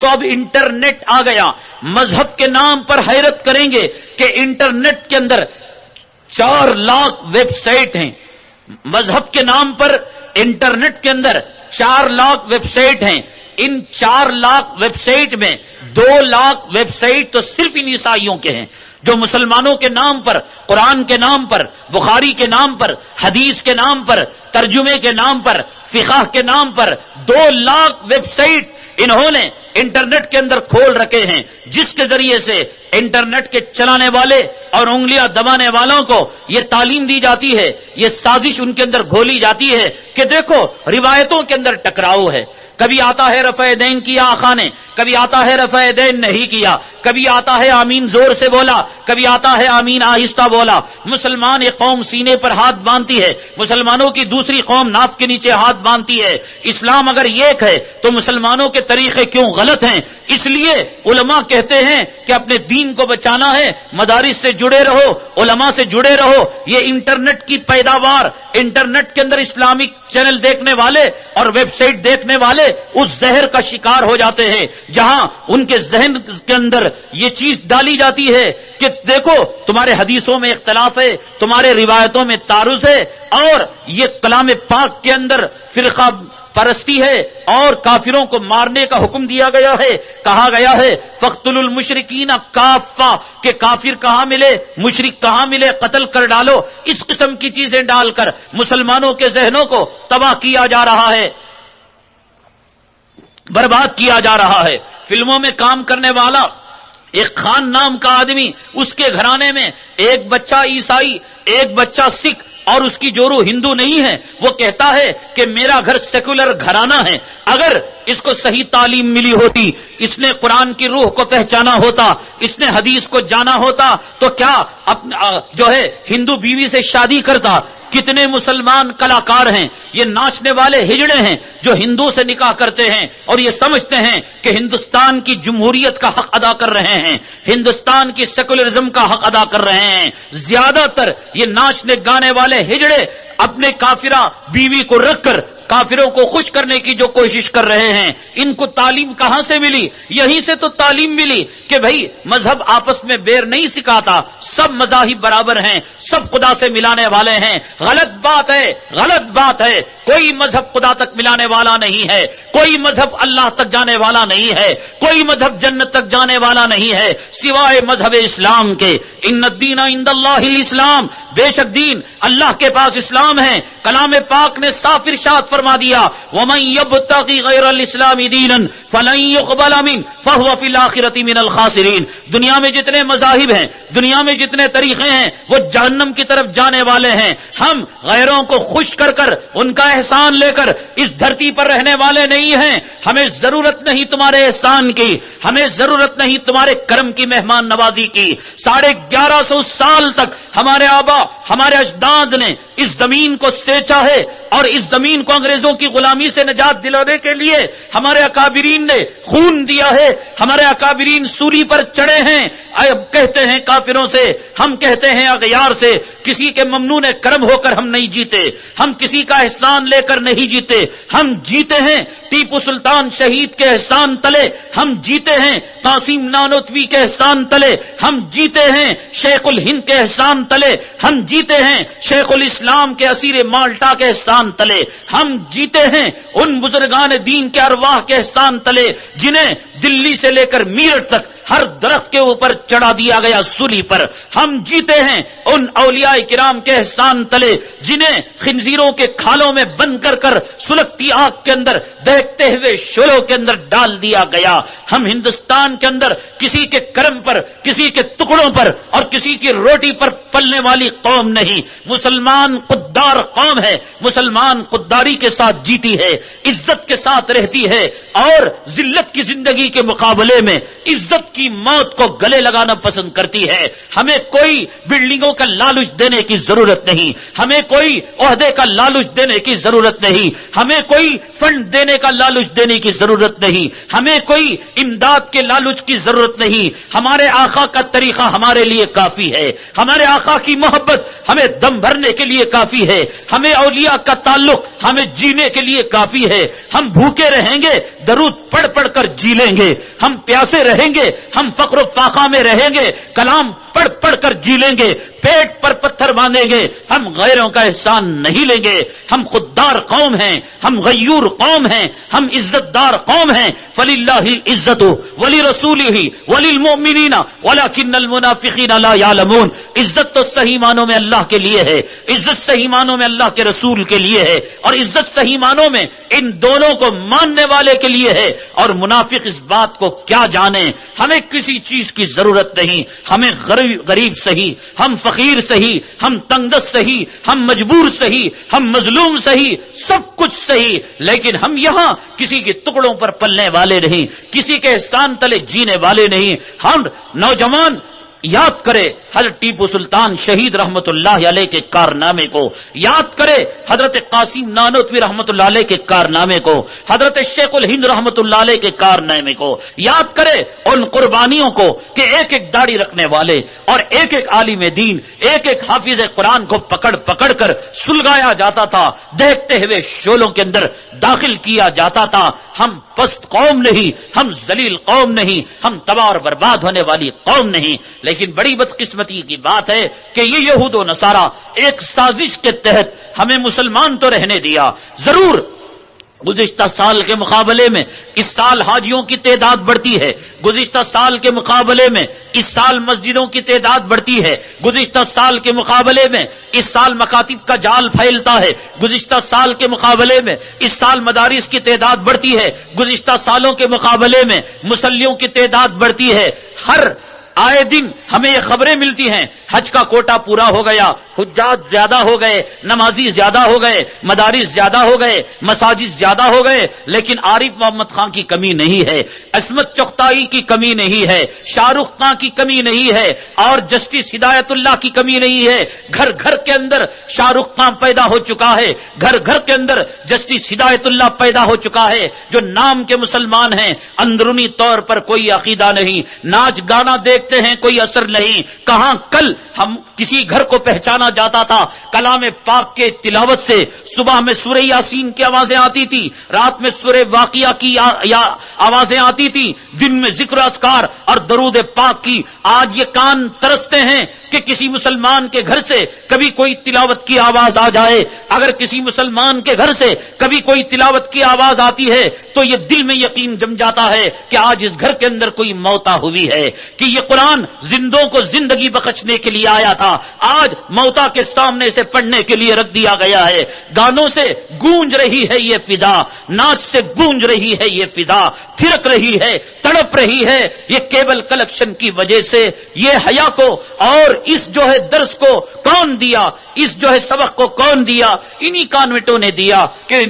تو اب انٹرنیٹ آ گیا. مذہب کے نام پر حیرت کریں گے کہ انٹرنیٹ کے اندر 4 لاکھ ویب سائٹ ہیں. مذہب کے نام پر انٹرنیٹ کے اندر 4 لاکھ ویب سائٹ ہیں. ان 4 لاکھ ویب سائٹ میں 2 لاکھ ویب سائٹ تو صرف ان عیسائیوں کے ہیں جو مسلمانوں کے نام پر، قرآن کے نام پر، بخاری کے نام پر، حدیث کے نام پر، ترجمے کے نام پر، فقہ کے نام پر 2 لاکھ ویب سائٹ انہوں نے انٹرنیٹ کے اندر کھول رکھے ہیں، جس کے ذریعے سے انٹرنیٹ کے چلانے والے اور انگلیاں دبانے والوں کو یہ تعلیم دی جاتی ہے، یہ سازش ان کے اندر گھولی جاتی ہے کہ دیکھو روایتوں کے اندر ٹکراؤ ہے. کبھی آتا ہے رفع دین کیا آقا نے، کبھی آتا ہے رفع دین نہیں کیا، کبھی آتا ہے آمین زور سے بولا، کبھی آتا ہے آمین آہستہ بولا. مسلمان ایک قوم سینے پر ہاتھ باندھتی ہے، مسلمانوں کی دوسری قوم ناف کے نیچے ہاتھ باندھتی ہے. اسلام اگر ایک ہے تو مسلمانوں کے طریقے کیوں غلط ہیں؟ اس لیے علماء کہتے ہیں کہ اپنے دین کو بچانا ہے، مدارس سے جڑے رہو، علماء سے جڑے رہو. یہ انٹرنیٹ کی پیداوار، انٹرنیٹ کے اندر اسلامک چینل دیکھنے والے اور ویب سائٹ دیکھنے والے اس زہر کا شکار ہو جاتے ہیں جہاں ان کے ذہن کے اندر یہ چیز ڈالی جاتی ہے کہ دیکھو تمہارے حدیثوں میں اختلاف ہے، تمہارے روایتوں میں تعارض ہے، اور یہ کلام پاک کے اندر فرقہ پرستی ہے اور کافروں کو مارنے کا حکم دیا گیا ہے. کہا گیا ہے فاقتلوا المشرکین کافہ، کہ کافر کہاں ملے، مشرک کہاں ملے، قتل کر ڈالو. اس قسم کی چیزیں ڈال کر مسلمانوں کے ذہنوں کو تباہ کیا جا رہا ہے، برباد کیا جا رہا ہے. فلموں میں کام کرنے والا ایک خان نام کا آدمی، اس کے گھرانے میں ایک بچہ عیسائی، ایک بچہ سکھ اور اس کی جورو ہندو نہیں ہے. وہ کہتا ہے کہ میرا گھر سیکولر گھرانہ ہے. اگر اس کو صحیح تعلیم ملی ہوتی، اس نے قرآن کی روح کو پہچانا ہوتا، اس نے حدیث کو جانا ہوتا تو کیا جو ہے ہندو بیوی سے شادی کرتا؟ کتنے مسلمان کلاکار ہیں، یہ ناچنے والے ہجڑے ہیں جو ہندو سے نکاح کرتے ہیں اور یہ سمجھتے ہیں کہ ہندوستان کی جمہوریت کا حق ادا کر رہے ہیں، ہندوستان کی سیکولرزم کا حق ادا کر رہے ہیں. زیادہ تر یہ ناچنے گانے والے ہجڑے اپنے کافرہ بیوی کو رکھ کر کافروں کو خوش کرنے کی جو کوشش کر رہے ہیں. ان کو تعلیم کہاں سے ملی؟ یہیں سے تو تعلیم ملی کہ بھائی مذہب آپس میں بیر نہیں سکھاتا، سب مذاہب برابر ہیں، سب خدا سے ملانے والے ہیں. غلط بات ہے، غلط بات ہے. کوئی مذہب خدا تک ملانے والا نہیں ہے، کوئی مذہب اللہ تک جانے والا نہیں ہے، کوئی مذہب جنت تک جانے والا نہیں ہے سوائے مذہب اسلام کے. ان الدین عند اللہ الاسلام، بے شک دین اللہ کے پاس اسلام ہے. کلام پاک نے صاف ارشاد فرما دیا وَمَن يَبْتَغِ غَيْرَ الْإِسْلَامِ دِينًا فَلَن يُقْبَلَ مِنْهُ فَهُوَ فِي الْآخِرَةِ مِنَ الْخَاسِرِينَ. دنیا میں جتنے مذاہب ہیں، دنیا میں جتنے طریقے ہیں، وہ جہنم کی طرف جانے والے ہیں. ہم غیروں کو خوش کر کر ان کا احسان لے کر اس دھرتی پر رہنے والے نہیں ہیں. ہمیں ضرورت نہیں تمہارے احسان کی، ہمیں ضرورت نہیں تمہارے کرم کی، مہمان نوازی کی. 1150 سال تک ہمارے آبا، ہمارے اجداد نے اس زمین کو سینچا ہے اور اس زمین کو انگریزوں کی غلامی سے نجات دلانے کے لیے ہمارے اکابرین نے خون دیا ہے. ہمارے اکابرین سولی پر چڑھے ہیں. کہتے ہیں کافروں سے، ہم کہتے ہیں اغیار سے، کسی کے ممنون کرم ہو کر ہم نہیں جیتے، ہم کسی کا احسان لے کر نہیں جیتے. ہم جیتے ہیں ٹیپو سلطان شہید کے احسان تلے، ہم جیتے ہیں قاسم نانوتوی کے احسان تلے، ہم جیتے ہیں شیخ الہند کے احسان تلے، ہم جیتے ہیں شیخ الاسلام کے اسیر مالٹا کے احسان تلے، ہم جیتے ہیں ان بزرگان دین کے ارواح کے احسان تلے جنہیں دلی سے لے کر میرٹھ تک ہر درخت کے اوپر چڑھا دیا گیا سولی پر. ہم جیتے ہیں ان اولیاء کرام کے احسان تلے جنہیں خنزیروں کے کھالوں میں بند کر کر سلگتی آگ کے اندر، دہتے ہوئے شعلوں کے اندر ڈال دیا گیا. ہم ہندوستان کے اندر کسی کے کرم پر، کسی کے ٹکڑوں پر اور کسی کی روٹی پر پلنے والی قوم نہیں. مسلمان خوددار قوم ہے، مسلمان خودداری کے ساتھ جیتی ہے، عزت کے ساتھ رہتی ہے اور ذلت کی زندگی کے مقابلے میں عزت کی موت کو گلے لگانا پسند کرتی ہے. ہمیں کوئی بلڈنگوں کا لالچ دینے کی ضرورت نہیں، ہمیں کوئی عہدے کا لالچ دینے کی ضرورت نہیں، ہمیں کوئی فنڈ دینے کا لالچ دینے کی ضرورت نہیں، ہمیں کوئی امداد کے لالچ کی ضرورت نہیں. ہمارے آقا کا طریقہ ہمارے لیے کافی ہے، ہمارے آقا کی محبت ہمیں دم بھرنے کے لیے کافی ہے، ہمیں اولیاء کا تعلق ہمیں جینے کے لیے کافی ہے. ہم بھوکے رہیں گے، درود پڑھ پڑھ کر جی لیں گے، ہم پیاسے رہیں گے، ہم فقر و فاقہ میں رہیں گے، کلام پڑھ پڑھ کر جی لیں گے، پیٹ پر پتھر باندھیں گے، ہم غیروں کا احسان نہیں لیں گے۔ ہم خوددار قوم ہیں، ہم غیور قوم ہیں، ہم عزت دار قوم ہیں۔ فَلِلَّهِ الْعِزَّةُ وَلِرَسُولِهِ وَلِلْمُؤْمِنِينَ وَلَكِنَّ الْمُنَافِقِينَ لَا يَعْلَمُونَ۔ عزت تو صحیح معنوں میں اللہ کے لیے ہے، عزت صحیح معنوں میں اللہ کے رسول کے لیے ہے، اور عزت صحیح معنوں میں ان دونوں کو ماننے والے کے لیے ہے۔ اور منافق اس بات کو کیا جانے، ہمیں کسی چیز کی ضرورت نہیں، ہمیں غریب صحیح، ہم فقیر صحیح، ہم تنگدست صحیح، ہم مجبور صحیح، ہم مظلوم صحیح، سب کچھ صحیح، لیکن ہم یہاں کسی کے ٹکڑوں پر پلنے والے نہیں، کسی کے احسان تلے جینے والے نہیں۔ ہم نوجوان یاد کرے حضرت ٹیپو سلطان شہید رحمت اللہ علیہ کے کارنامے کو، یاد کرے حضرت قاسم نانوتوی رحمت اللہ علیہ کے کارنامے کو، حضرت شیخ الہند رحمت اللہ علیہ کے کارنامے کو، یاد کرے ان قربانیوں کو کہ ایک ایک داڑھی رکھنے والے اور ایک ایک عالم دین، ایک ایک حافظ قرآن کو پکڑ پکڑ کر سلگایا جاتا تھا، دیکھتے ہوئے شولوں کے اندر داخل کیا جاتا تھا۔ ہم پست قوم نہیں، ہم ذلیل قوم نہیں، ہم تباہ اور برباد ہونے والی قوم نہیں، لیکن بڑی بدقسمتی کی بات ہے کہ یہ یہود و نصارہ ایک سازش کے تحت ہمیں مسلمان تو رہنے دیا، ضرور گزشتہ سال کے مقابلے میں اس سال حاجیوں کی تعداد بڑھتی ہے، گزشتہ سال کے مقابلے میں اس سال مسجدوں کی تعداد بڑھتی ہے، گزشتہ سال کے مقابلے میں اس سال مکاتب کا جال پھیلتا ہے، گزشتہ سال کے مقابلے میں اس سال مدارس کی تعداد بڑھتی ہے، گزشتہ سالوں کے مقابلے میں مصلیوں کی تعداد بڑھتی ہے۔ ہر آئے دن ہمیں یہ خبریں ملتی ہیں، حج کا کوٹا پورا ہو گیا، حجاج زیادہ ہو گئے، نمازی زیادہ ہو گئے، مدارس زیادہ ہو گئے، مساجد زیادہ ہو گئے، لیکن عارف محمد خان کی کمی نہیں ہے، عصمت چغتائی کی کمی نہیں ہے، شاہ رخ خان کی کمی نہیں ہے، اور جسٹس ہدایت اللہ کی کمی نہیں ہے۔ گھر گھر کے اندر شاہ رخ خان پیدا ہو چکا ہے، گھر گھر کے اندر جسٹس ہدایت اللہ پیدا ہو چکا ہے، جو نام کے مسلمان ہیں، اندرونی طور پر کوئی عقیدہ نہیں، ناچ گانا دیکھتے ہیں کوئی اثر نہیں۔ کہاں کل ہم کسی گھر کو پہچانا جاتا تھا کلام پاک کے تلاوت سے، صبح میں سورہ یاسین کی آوازیں آتی تھی، رات میں سورہ واقعہ کی آوازیں آتی تھی، دن میں ذکر اذکار اور درود پاک کی۔ آج یہ کان ترستے ہیں کہ کسی مسلمان کے گھر سے کبھی کوئی تلاوت کی آواز آ جائے، اگر کسی مسلمان کے گھر سے کبھی کوئی تلاوت کی آواز آتی ہے تو یہ دل میں یقین جم جاتا ہے کہ آج اس گھر کے اندر کوئی موتا ہوئی ہے، کہ یہ قرآن زندوں کو زندگی بخشنے کے لیے آیا تھا، آج موتا کے سامنے سے پڑھنے کے لیے رکھ دیا گیا ہے۔ گانوں سے گونج رہی ہے یہ فضا، ناچ سے گونج رہی ہے یہ فضا، تھرک رہی ہے، تڑپ رہی ہے، یہ کیبل کلیکشن کی وجہ سے۔ یہ حیا کو اور اس جو ہے درس کو کون دیا، اس جو ہے سبق کو کون دیا؟ انہی کانوینٹوں نے دیا کہ